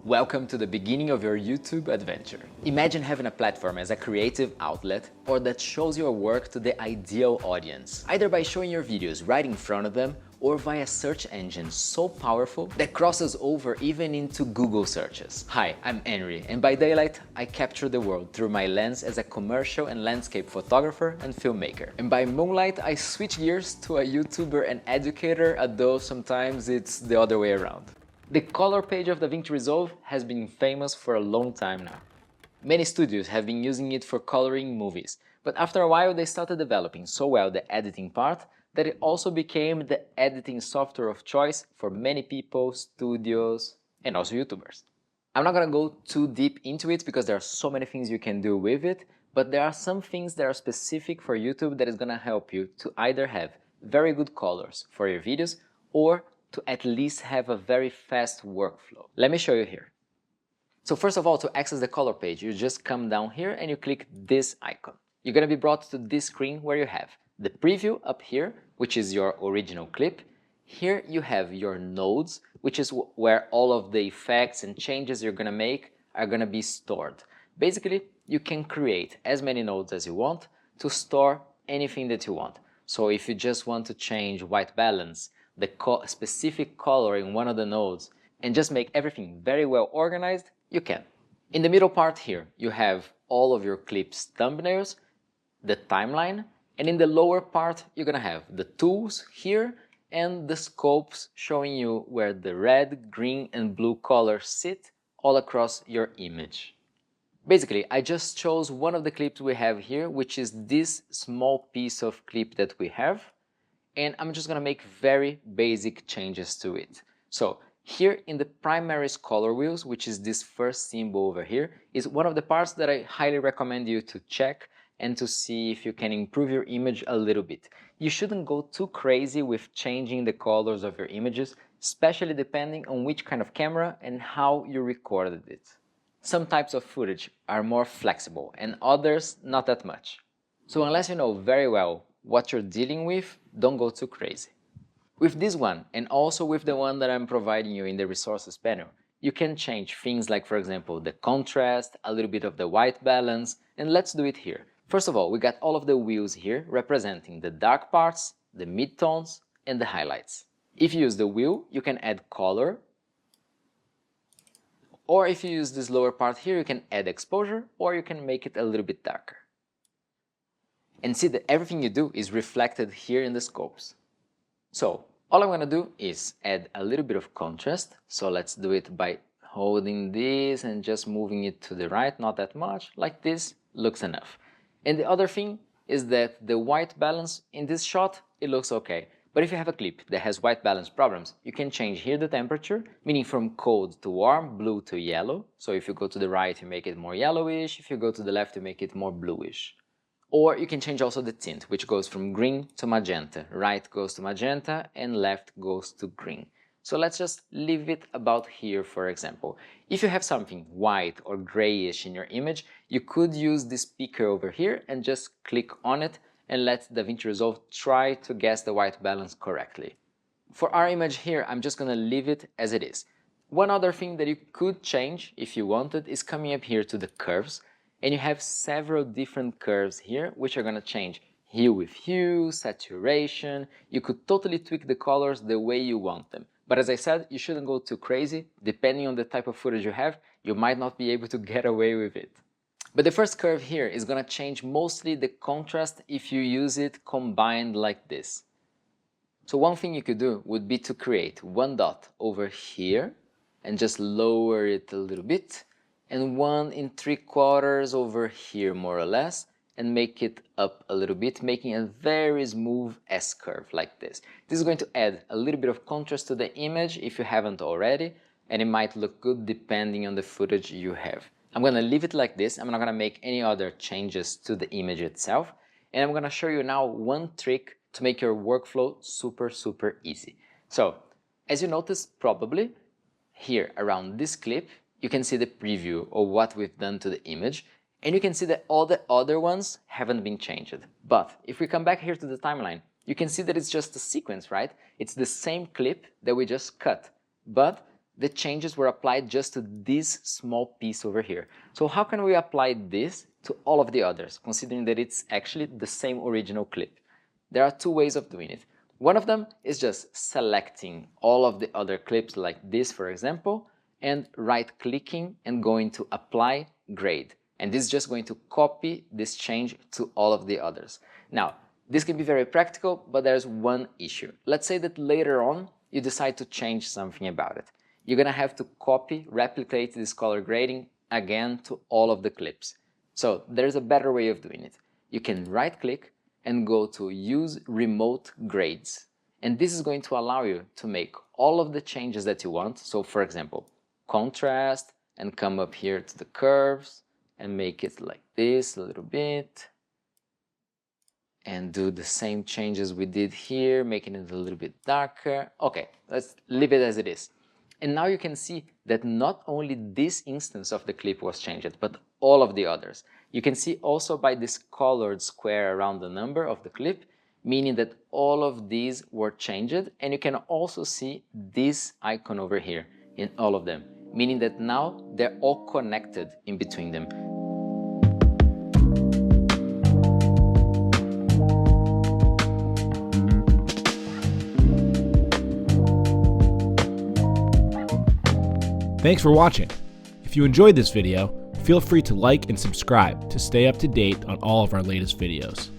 Welcome to the beginning of your YouTube adventure. Imagine having a platform as a creative outlet or that shows your work to the ideal audience, either by showing your videos right in front of them or via search engine so powerful that crosses over even into Google searches. Hi, I'm Henri, and by daylight, I capture the world through my lens as a commercial and landscape photographer and filmmaker. And by moonlight, I switch gears to a YouTuber and educator, although sometimes it's the other way around. The color page of DaVinci Resolve has been famous for a long time now. Many studios have been using it for coloring movies, but after a while they started developing so well the editing part that it also became the editing software of choice for many people, studios, and also YouTubers. I'm not gonna go too deep into it because there are so many things you can do with it, but there are some things that are specific for YouTube that is gonna help you to either have very good colors for your videos or to at least have a very fast workflow. Let me show you here. So first of all, to access the color page, you just come down here and you click this icon. You're gonna be brought to this screen where you have the preview up here, which is your original clip. Here you have your nodes, which is where all of the effects and changes you're gonna make are gonna be stored. Basically, you can create as many nodes as you want to store anything that you want. So if you just want to change white balance, the specific color in one of the nodes, and just make everything very well organized, you can. In the middle part here, you have all of your clips thumbnails, the timeline, and in the lower part, you're gonna have the tools here and the scopes showing you where the red, green, and blue colors sit all across your image. Basically, I just chose one of the clips we have here, which is this small piece of clip that we have, and I'm just gonna make very basic changes to it. So here in the primary color wheels, which is this first symbol over here, is one of the parts that I highly recommend you to check and to see if you can improve your image a little bit. You shouldn't go too crazy with changing the colors of your images, especially depending on which kind of camera and how you recorded it. Some types of footage are more flexible and others not that much. So unless you know very well what you're dealing with, don't go too crazy. With this one, and also with the one that I'm providing you in the resources panel, you can change things like, for example, the contrast, a little bit of the white balance, and let's do it here. First of all, we got all of the wheels here representing the dark parts, the midtones, and the highlights. If you use the wheel, you can add color, or if you use this lower part here, you can add exposure, or you can make it a little bit darker. And see that everything you do is reflected here in the scopes. So all I'm gonna do is add a little bit of contrast. So let's do it by holding this and just moving it to the right, not that much, like this looks enough. And the other thing is that the white balance in this shot, it looks okay. But if you have a clip that has white balance problems, you can change here the temperature, meaning from cold to warm, blue to yellow. So if you go to the right, you make it more yellowish. If you go to the left, you make it more bluish. Or you can change also the tint, which goes from green to magenta. Right goes to magenta and left goes to green. So let's just leave it about here, for example. If you have something white or grayish in your image, you could use this speaker over here and just click on it and let DaVinci Resolve try to guess the white balance correctly. For our image here, I'm just gonna leave it as it is. One other thing that you could change if you wanted is coming up here to the curves. And you have several different curves here, which are gonna change hue with hue, saturation. You could totally tweak the colors the way you want them. But as I said, you shouldn't go too crazy. Depending on the type of footage you have, you might not be able to get away with it. But the first curve here is gonna change mostly the contrast if you use it combined like this. So one thing you could do would be to create one dot over here and just lower it a little bit, and 1 3/4 over here more or less, and make it up a little bit, making a very smooth S-curve like this. This is going to add a little bit of contrast to the image if you haven't already, and it might look good depending on the footage you have. I'm gonna leave it like this. I'm not gonna make any other changes to the image itself, and I'm gonna show you now one trick to make your workflow super easy. So, as you noticed probably, here around this clip, you can see the preview of what we've done to the image, and you can see that all the other ones haven't been changed. But if we come back here to the timeline, you can see that it's just a sequence, right? It's the same clip that we just cut, but the changes were applied just to this small piece over here. So how can we apply this to all of the others, considering that it's actually the same original clip? There are two ways of doing it. One of them is just selecting all of the other clips like this, for example, and right-clicking and going to Apply Grade. And this is just going to copy this change to all of the others. Now, this can be very practical, but there's one issue. Let's say that later on you decide to change something about it. You're gonna have to replicate this color grading again to all of the clips. So there's a better way of doing it. You can right-click and go to Use Remote Grades. And this is going to allow you to make all of the changes that you want. So for example, contrast, and come up here to the curves and make it like this a little bit. And do the same changes we did here, making it a little bit darker. Okay, let's leave it as it is. And now you can see that not only this instance of the clip was changed, but all of the others. You can see also by this colored square around the number of the clip, meaning that all of these were changed. And you can also see this icon over here in all of them, meaning that now they're all connected in between them. Thanks for watching. If you enjoyed this video, feel free to like and subscribe to stay up to date on all of our latest videos.